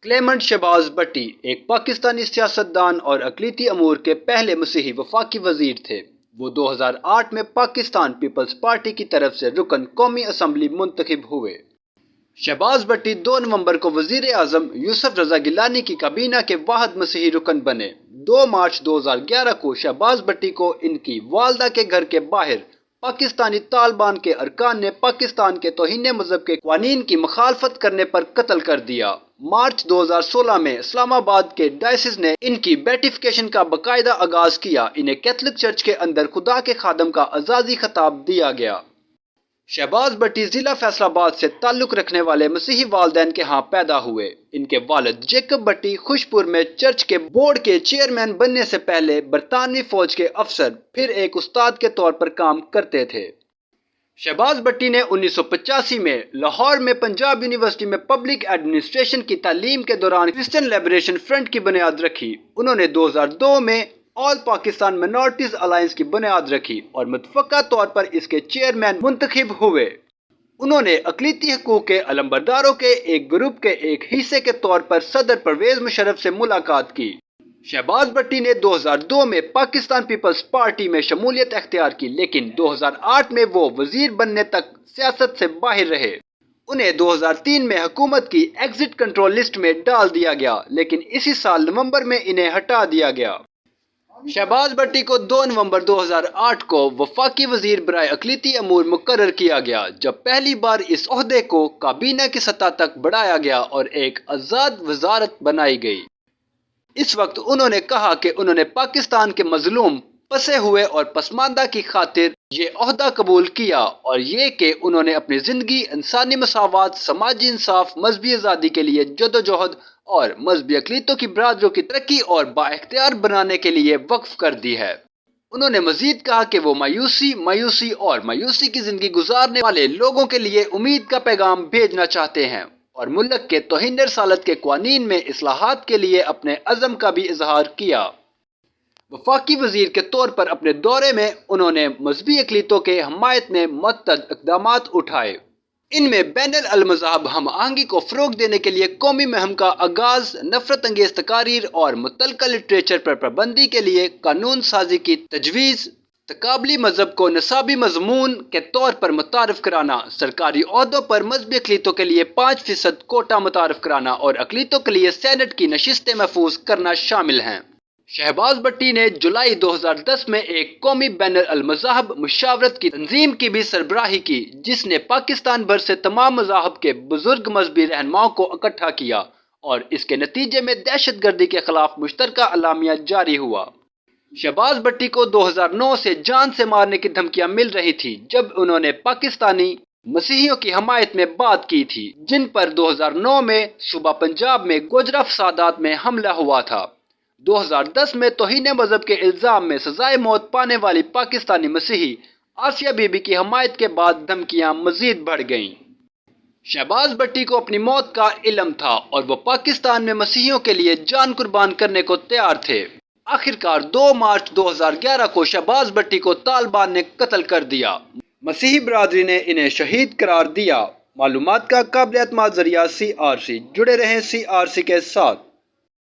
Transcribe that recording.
Clement Shahbaz بھٹی ایک پاکستانی سیاستدان اور اقلیتی امور کے پہلے مسیحی وفاقی وزیر تھے۔ وہ 2008 میں پاکستان پیپلز پارٹی کی طرف سے رکن قومی اسمبلی منتخب ہوئے۔ شہباز بھٹی 2 نومبر کو وزیر اعظم یوسف رضا گیلانی کی کابینہ کے واحد مسیحی رکن بنے۔ 2 مارچ 2011 کو شہباز بھٹی کو ان کی والدہ کے گھر کے باہر پاکستانی طالبان کے ارکان نے پاکستان کے توہین مذہب کے قوانین کی مخالفت کرنے پر قتل کر دیا۔ مارچ 2016 میں اسلام آباد کے ڈائسس نے ان کی بیٹیفیکیشن کا باقاعدہ آغاز کیا۔ انہیں کیتھولک چرچ کے اندر خدا کے خادم کا اعزازی خطاب دیا گیا۔ شہباز بھٹی ضلع فیصل آباد سے تعلق رکھنے والے مسیحی والدین کے ہاں پیدا ہوئے۔ ان کے والد جیکب بھٹی خوش پور میں چرچ کے بورڈ کے چیئرمین بننے سے پہلے برطانوی فوج کے افسر پھر ایک استاد کے طور پر کام کرتے تھے۔ شہباز بھٹی نے 1985 میں لاہور میں پنجاب یونیورسٹی میں پبلک ایڈمنسٹریشن کی تعلیم کے دوران کرسچن لبریشن فرنٹ کی بنیاد رکھی۔ انہوں نے 2002 میں آل پاکستان مائنارٹیز الائنس کی بنیاد رکھی اور متفقہ طور پر اس کے چیئرمین منتخب ہوئے۔ انہوں نے اقلیتی حقوق کے علمبرداروں کے ایک گروپ کے ایک حصے کے طور پر صدر پرویز مشرف سے ملاقات کی۔ شہباز بھٹی نے 2002 میں پاکستان پیپلز پارٹی میں شمولیت اختیار کی، لیکن 2008 میں وہ وزیر بننے تک سیاست سے باہر رہے۔ انہیں 2003 میں حکومت کی ایگزٹ کنٹرول لسٹ میں ڈال دیا گیا، لیکن اسی سال نومبر میں انہیں ہٹا دیا گیا۔ شہباز بھٹی کو 2 نومبر 2008 کو وفاقی وزیر برائے اقلیتی امور مقرر کیا گیا، جب پہلی بار اس عہدے کو کابینہ کی سطح تک بڑھایا گیا اور ایک آزاد وزارت بنائی گئی۔ اس وقت انہوں نے کہا کہ انہوں نے پاکستان کے مظلوم، پسے ہوئے اور پسماندہ کی خاطر یہ عہدہ قبول کیا، اور یہ کہ انہوں نے اپنی زندگی انسانی مساوات، سماجی انصاف، مذہبی آزادی کے لیے جدوجہد اور مذہبی اقلیتوں کی برادریوں کی ترقی اور بااختیار بنانے کے لیے وقف کر دی ہے۔ انہوں نے مزید کہا کہ وہ مایوسی کی زندگی گزارنے والے لوگوں کے لیے امید کا پیغام بھیجنا چاہتے ہیں اور ملک کے توہین رسالت کے قوانین میں اصلاحات کے لیے اپنے عزم کا بھی اظہار کیا۔ وفاقی وزیر کے طور پر اپنے دورے میں انہوں نے مذہبی اقلیتوں کے حمایت میں متعدد اقدامات اٹھائے۔ ان میں بین المذہب ہم آہنگی کو فروغ دینے کے لیے قومی مہم کا آغاز، نفرت انگیز تقاریر اور متعلقہ لٹریچر پر پابندی کے لیے قانون سازی کی تجویز، تقابلی مذہب کو نصابی مضمون کے طور پر متعارف کرانا، سرکاری عہدوں پر مذہبی اقلیتوں کے لیے 5% کوٹا متعارف کرانا اور اقلیتوں کے لیے سینٹ کی نشستیں محفوظ کرنا شامل ہیں۔ شہباز بھٹی نے جولائی 2010 میں ایک قومی بین المذاہب مشاورت کی تنظیم کی بھی سربراہی کی، جس نے پاکستان بھر سے تمام مذاہب کے بزرگ مذہبی رہنماؤں کو اکٹھا کیا، اور اس کے نتیجے میں دہشت گردی کے خلاف مشترکہ اعلامیہ جاری ہوا۔ شہباز بھٹی کو 2009 سے جان سے مارنے کی دھمکیاں مل رہی تھی جب انہوں نے پاکستانی مسیحیوں کی حمایت میں بات کی تھی، جن پر 2009 میں صوبہ پنجاب میں گوجرا فسادات میں حملہ ہوا تھا۔ 2010 میں توہین مذہب کے الزام میں سزائے موت پانے والی پاکستانی مسیحی آسیہ بی بی کی حمایت کے بعد دھمکیاں مزید بڑھ گئیں۔ شہباز بھٹی کو اپنی موت کا علم تھا اور وہ پاکستان میں مسیحیوں کے لیے جان قربان کرنے کو تیار تھے۔ آخرکار 2 مارچ 2011 کو شہباز بھٹی کو طالبان نے قتل کر دیا۔ مسیحی برادری نے انہیں شہید قرار دیا۔ معلومات کا قابل اعتماد ذریعہ CRC۔ جڑے رہیں CRC کے ساتھ۔